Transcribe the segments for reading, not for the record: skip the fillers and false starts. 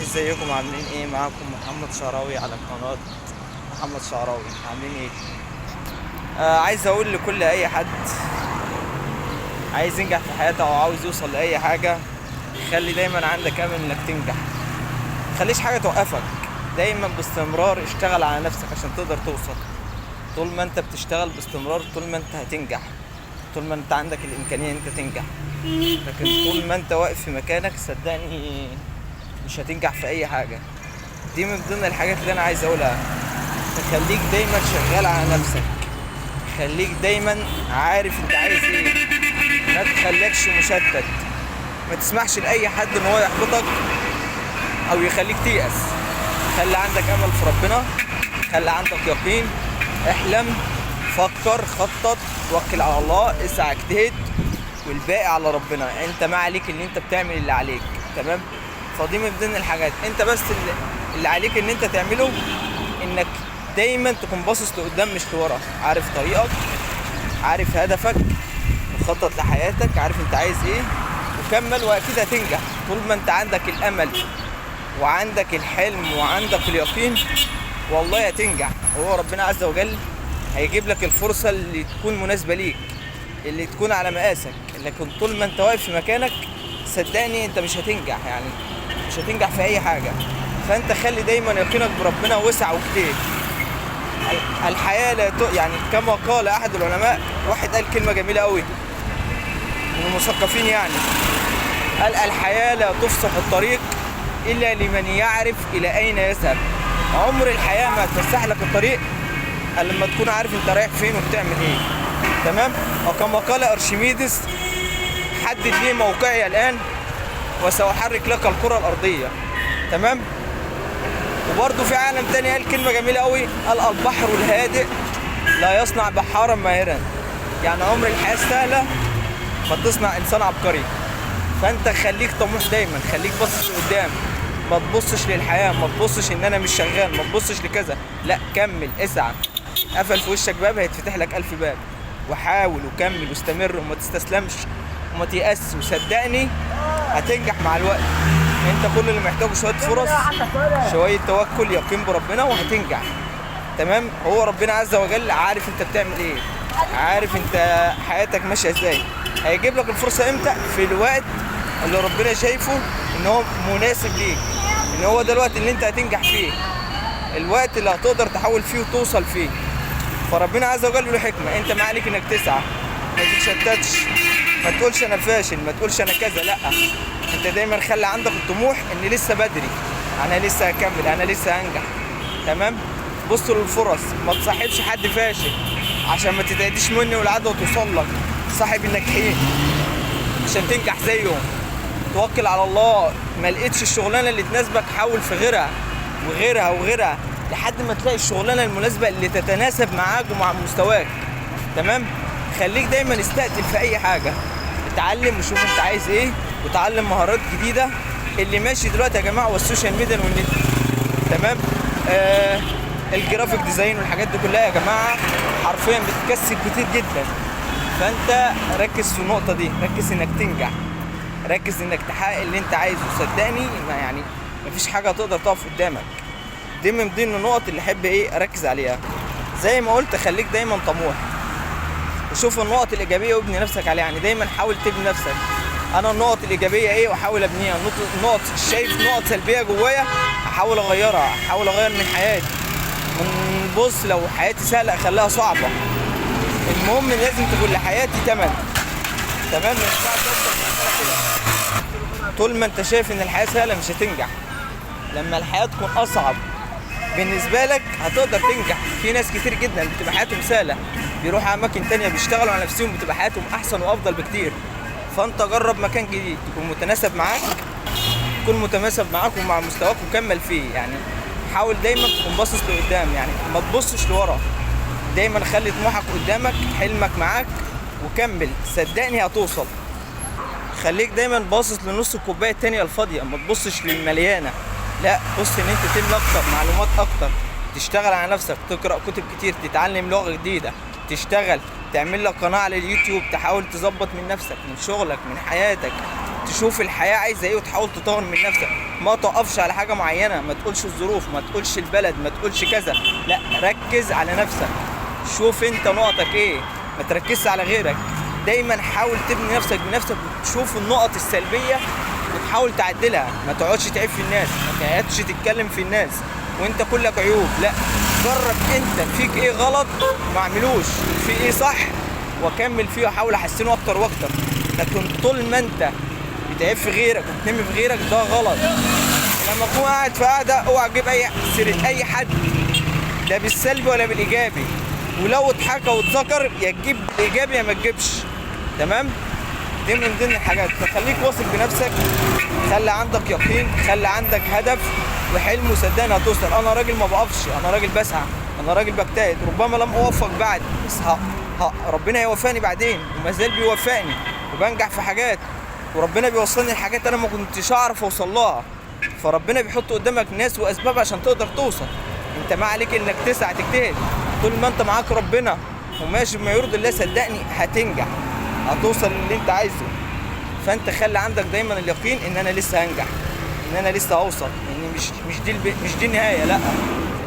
ازيكم عاملين ايه؟ معاكم محمد شعراوي على قناة محمد شعراوي. عاملين ايه؟ عايز اقول لكل اي حد عايز ينجح في حياته او عاوز يوصل لاي حاجة، خلي دايما عندك امل انك تنجح. متخليش حاجة توقفك، دايما باستمرار اشتغل على نفسك عشان تقدر توصل. طول ما انت بتشتغل باستمرار طول ما انت هتنجح، طول ما انت عندك الامكانية انت تنجح. لكن طول ما انت واقف في مكانك صدقني مش هتنجح في اي حاجة. دي من ضمن الحاجات اللي انا عايز اقولها. خليك دايما شغال على نفسك، خليك دايما عارف انت عايز ايه، ما تخليكش مشتت، ما تسمحش لاي حد ان هو يحبطك او يخليك تيأس. خلي عندك امل في ربنا، خلي عندك يقين، احلم، فكر، خطط، توكل على الله، اسعى، اجتهد، والباقي على ربنا. انت ما عليك ان انت بتعمل اللي عليك، تمام؟ فدي من ضمن الحاجات. انت بس اللي عليك ان انت تعمله انك دايما تكون باصص لقدام مش لورا، عارف طريقك، عارف هدفك، مخطط لحياتك، عارف انت عايز ايه، وكمل واكيد هتنجح. طول ما انت عندك الامل وعندك الحلم وعندك اليقين والله هتنجح. وهو ربنا عز وجل هيجيب لك الفرصة اللي تكون مناسبة ليك، اللي تكون على مقاسك. لكن طول ما انت واقف في مكانك صدقني انت مش هتنجح، يعني مش هتنجح في اي حاجة. فانت خلي دايما يقينك بربنا واسع واجتهد. الحياة لا يعني كما قال احد العلماء، واحد قال كلمة جميلة قوي من المثقفين، يعني قال الحياة لا تفسح الطريق الا لمن يعرف الى اين يذهب. عمر الحياة ما تفسح لك الطريق الا لما تكون عارف انت رايح فين وبتعمل ايه، تمام؟ وكما قال ارشميدس، حدد لي موقعي الان وسأحرك لك الكرة الارضية، تمام؟ وبرضه في عالم تاني قال كلمة جميلة قوي، قال البحر الهادئ لا يصنع بحارا ماهرا. يعني عمر الحياة سهلة ما تصنع انسان عبقري. فانت خليك طموح دايما، خليك باصص لقدام، ما تبصش للحياة، ما تبصش ان انا مش شغال، ما تبصش لكذا، لا كمل، اسعى. قفل في وشك باب هيتفتح لك 1000 باب. وحاول وكمل واستمر وما تستسلمش وما تيأس، وصدقني هتنجح مع الوقت. انت كل اللي محتاجه شوية فرص، شوية توكل، يقين بربنا، وهتنجح، تمام؟ هو ربنا عز وجل عارف انت بتعمل ايه، عارف انت حياتك ماشية ازاي. هيجيب لك الفرصة امتى؟ في الوقت اللي ربنا شايفه ان هو مناسب ليك، ان هو ده الوقت اللي انت هتنجح فيه، الوقت اللي هتقدر تحول فيه وتوصل فيه. فربنا عز وجل له حكمة. انت ما عليك انك تسعى، ما تتشتتش، ما تقولش انا فاشل، ما تقولش انا كذا، لا. انت دايما خلي عندك الطموح ان لسه بدري، انا لسه هكمل، انا لسه هنجح، تمام؟ بص للفرص، ما تصاحبش حد فاشل عشان ما تتعديش مني والعدوى توصل لك. صاحب الناجحين عشان تنجح زيهم. توكل على الله، ما لقيتش الشغلانه اللي تناسبك حاول في غيرها وغيرها وغيرها لحد ما تلاقي الشغلانه المناسبه اللي تتناسب معاك ومع مستواك، تمام؟ خليك دايما استقتل في اي حاجه، اتعلم وشوف انت عايز ايه، وتعلم مهارات جديده. اللي ماشي دلوقتي يا جماعه هو السوشيال ميديا والنت، تمام؟ الجرافيك ديزاين والحاجات دي كلها يا جماعه حرفيا بتكسب كتير جدا. فانت ركز في النقطه دي، ركز انك تنجح، ركز انك تحقق اللي انت عايزه. صدقني يعني مفيش حاجه تقدر تقف قدامك. دي من ضمن النقط اللي احب اركز عليها. زي ما قلت خليك دايما طموح، وشوف النقط الايجابيه وابني نفسك عليها. يعني دايما حاول تبني نفسك. انا النقط الايجابيه ايه واحاول ابنيها، نقط شايف نقط سلبيه جوايا احاول اغيرها، احاول اغير من حياتي. من بص لو حياتي سهله اخليها صعبه. المهم لازم تكون لحياتي تمن، تمام؟ طول ما انت شايف ان الحياه سهله مش هتنجح. لما الحياه تكون اصعب بالنسبه لك هتقدر تنجح. في ناس كتير جدا بتبقى حياتهم سهله، بيروحوا اماكن تانية بيشتغلوا على نفسهم بتبقى حياتهم احسن وافضل بكتير. فانت جرب مكان جديد يكون متناسب معاك، يكون متناسب معاك ومع مستواك وكمل فيه. يعني حاول دايما تكون باصص لقدام، يعني ما تبصش لورا. دايما خلي طموحك قدامك، حلمك معاك، وكمل. صدقني هتوصل. خليك دايما باصص لنص الكوبايه التانية الفاضيه، ما تبصش للمليانه، لا بص ان انت تملى اكتر، معلومات اكتر، تشتغل على نفسك، تقرا كتب كتير، تتعلم لغه جديده، تشتغل، تعمل لك قناه على اليوتيوب، تحاول تظبط من نفسك، من شغلك، من حياتك. تشوف الحياه عايزه ايه وتحاول تطور من نفسك. ما تقفش على حاجه معينه، ما تقولش الظروف، ما تقولش البلد، ما تقولش كذا، لا ركز على نفسك. شوف انت نقطك ايه، ما تركزش على غيرك. دايما حاول تبني نفسك بنفسك وتشوف النقط السلبيه وتحاول تعدلها. ما تقعدش تعيب في الناس، ما تقعدش تتكلم في الناس وانت كلك عيوب، لا جرب انت فيك ايه غلط ما اعملوش، في ايه صح واكمل فيه واحاول احسنه اكتر واكتر. لكن طول ما انت بتعيب في غيرك وبتنمي في غيرك ده غلط. لما تكون قاعد في قاعده اوعى تجيب اي سيره اي حد، لا بالسلبي ولا بالايجابي، ولو اتحكى واتذكر يا تجيب بالايجابي يا ما تجيبش. تمام؟ دي من ضمن الحاجات. فخليك واثق بنفسك، خلي عندك يقين، خلي عندك هدف وحلم وصدقني هتوصل. انا راجل ما بقفش، انا راجل بسعى، انا راجل بجتهد. ربما لم اوفق بعد بس ربنا هيوفقني بعدين وما زال بيوفقني وبنجح في حاجات، وربنا بيوصلني لحاجات انا ما كنتش اعرف اوصل لها. فربنا بيحط قدامك ناس واسباب عشان تقدر توصل. انت ما عليك انك تسعى تجتهد. طول ما انت معاك ربنا وماشي بما يرضي الله صدقني هتنجح، هتوصل للي انت عايزه. فانت خلي عندك دايما اليقين ان انا لسه هنجح، ان انا لسه هوصل، ان مش دي النهايه، لا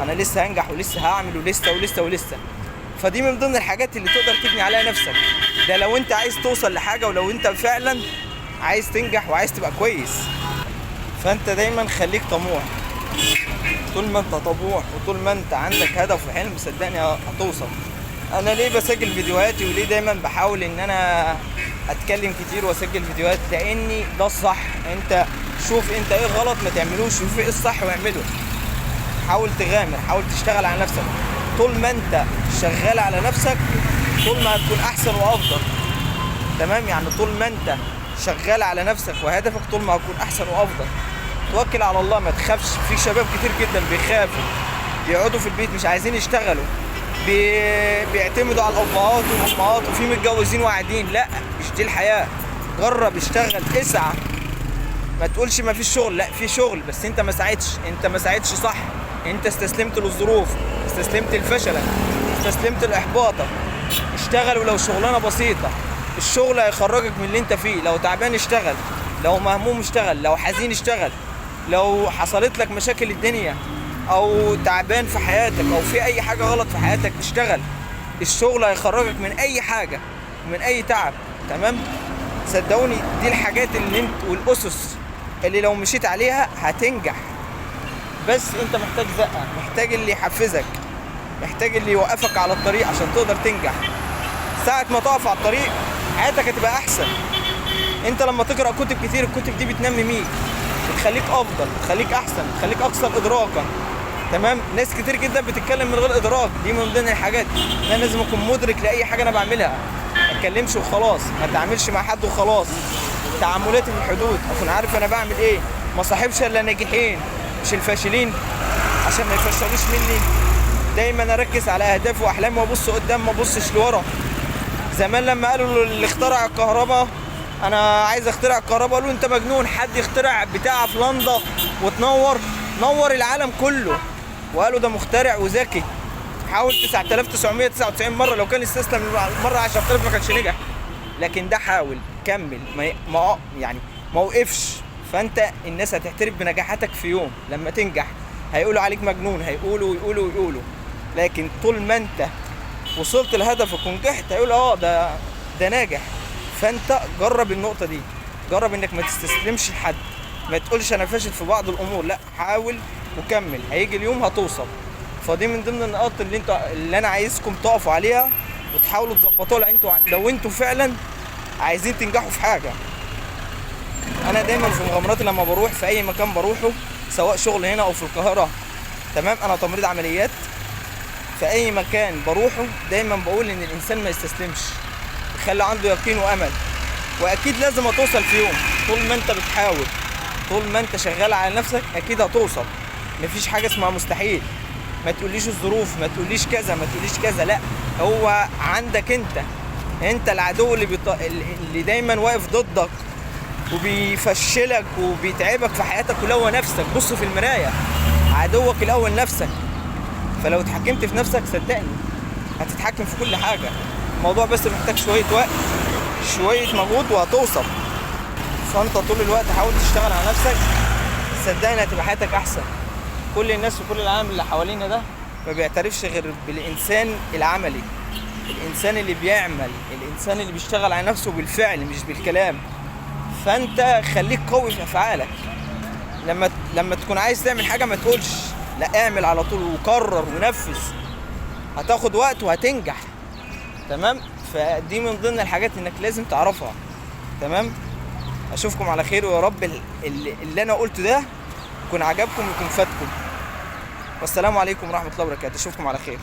انا لسه هنجح ولسه هعمل ولسه ولسه ولسه. فدي من ضمن الحاجات اللي تقدر تبني عليها نفسك. ده لو انت عايز توصل لحاجه ولو انت فعلا عايز تنجح وعايز تبقى كويس. فانت دايما خليك طموح. طول ما انت طموح وطول ما انت عندك هدف وحلم صدقني هتوصل. انا ليه بسجل فيديوهاتي وليه دايما بحاول ان انا اتكلم كتير واسجل فيديوهات؟ لاني ده الصح. انت شوف انت ايه غلط ما تعملوش، شوف ايه الصح واعمله. حاول تغامر، حاول تشتغل على نفسك. طول ما انت شغال على نفسك طول ما هتكون احسن وافضل. تمام؟ يعني طول ما انت شغال على نفسك وهدفك طول ما هتكون احسن وافضل. توكل على الله، ما تخافش. في شباب كتير جدا بيخافوا، بيقعدوا في البيت مش عايزين يشتغلوا، بيعتمدوا على الابهات والامهات، وفي متجوزين وقاعدين. لا مش دي الحياه. جرب، اشتغل، اسعى. ما تقولش ما فيش شغل، لا في شغل بس انت ما ساعدتش، انت ما ساعدتش صح. انت استسلمت للظروف، استسلمت لفشلك، استسلمت لاحباطك. اشتغل ولو شغلانه بسيطه. الشغل هيخرجك من اللي انت فيه. لو تعبان اشتغل، لو مهموم اشتغل، لو حزين اشتغل، لو حصلت لك مشاكل الدنيا او تعبان في حياتك او في اي حاجه غلط في حياتك اشتغل. الشغل هيخرجك من اي حاجه ومن اي تعب. تمام؟ صدقوني دي الحاجات اللي انت والاسس اللي لو مشيت عليها هتنجح. بس انت محتاج زقه، محتاج اللي يحفزك، محتاج اللي يوقفك على الطريق عشان تقدر تنجح. ساعه ما تقف على الطريق حياتك هتبقى احسن. انت لما تقرا كتب كتير الكتب دي بتنميك، بتخليك افضل، بتخليك احسن، بتخليك اكثر ادراكا. تمام؟ ناس كتير جدا بتتكلم من غير ادراك. دي من ضمن الحاجات. انا لازم اكون مدرك لاي حاجه انا بعملها، ما اتكلمش وخلاص، ما اتعاملش مع حد وخلاص. تعاملاتي في الحدود، اكون عارف انا بعمل ايه. ما صاحبش الا الناجحين مش الفاشلين عشان ما يفشلوش مني. دايما اركز على اهدافي واحلامي وابص قدام ما ابصش لورا. زمان لما قالوا اللي اخترع الكهرباء انا عايز اخترع الكهرباء، قالوا انت مجنون، حد يخترع بتاعه في لندا وتنور نور العالم كله، وقالوا ده مخترع وذكي. حاول 9999 مره، لو كان استسلم مره 10000 ما كانش نجح. لكن ده حاول، كمل، ما وقفش. فانت الناس هتعترف بنجاحاتك في يوم. لما تنجح هيقولوا عليك مجنون، هيقولوا ويقولوا ويقولوا. لكن طول ما انت وصلت لهدفك ونجحت هيقولوا ده ناجح. فانت جرب النقطه دي، جرب انك ما تستسلمش لحد، ما تقولش انا فاشل في بعض الامور، لا حاول وكمل، هيجي اليوم هتوصل. فدي من ضمن النقاط اللي انا عايزكم تقفوا عليها وتحاولوا تظبطوها لو انتوا فعلا عايزين تنجحوا في حاجه. انا دايما في مغامراتي لما بروح في اي مكان بروحه سواء شغل هنا او في القاهره، تمام، انا تمريض عمليات، في اي مكان بروحه دايما بقول ان الانسان ما يستسلمش، يخلي عنده يقين وامل، واكيد لازم هتوصل في يوم. طول ما انت بتحاول، طول ما انت شغال على نفسك اكيد هتوصل. مفيش حاجه اسمها مستحيل. ما تقوليش الظروف، ما تقوليش كذا، ما تقوليش كذا، لا هو عندك انت العدو اللي دايما واقف ضدك وبيفشلك وبيتعبك في حياتك كلها هو نفسك. بص في المرايه، عدوك الاول نفسك. فلو اتحكمت في نفسك صدقني هتتحكم في كل حاجه. الموضوع بس محتاج شويه وقت، شويه مجهود وهتوصل. فانت طول الوقت حاول تشتغل على نفسك، صدقني هتبقى حياتك احسن. كل الناس وكل العالم اللي حوالينا ده ما بيعترفش غير بالانسان العملي، الانسان اللي بيعمل، الانسان اللي بيشتغل على نفسه بالفعل مش بالكلام. فانت خليك قوي في افعالك. لما تكون عايز تعمل حاجه ما تقولش لا، اعمل على طول وقرر ونفذ. هتاخد وقت وهتنجح. تمام. فدي من ضمن الحاجات انك لازم تعرفها. تمام. اشوفكم على خير، ويا رب اللي انا قلته ده يكون عجبكم ويكون فاتكم. والسلام عليكم ورحمه الله وبركاته. اشوفكم على خير.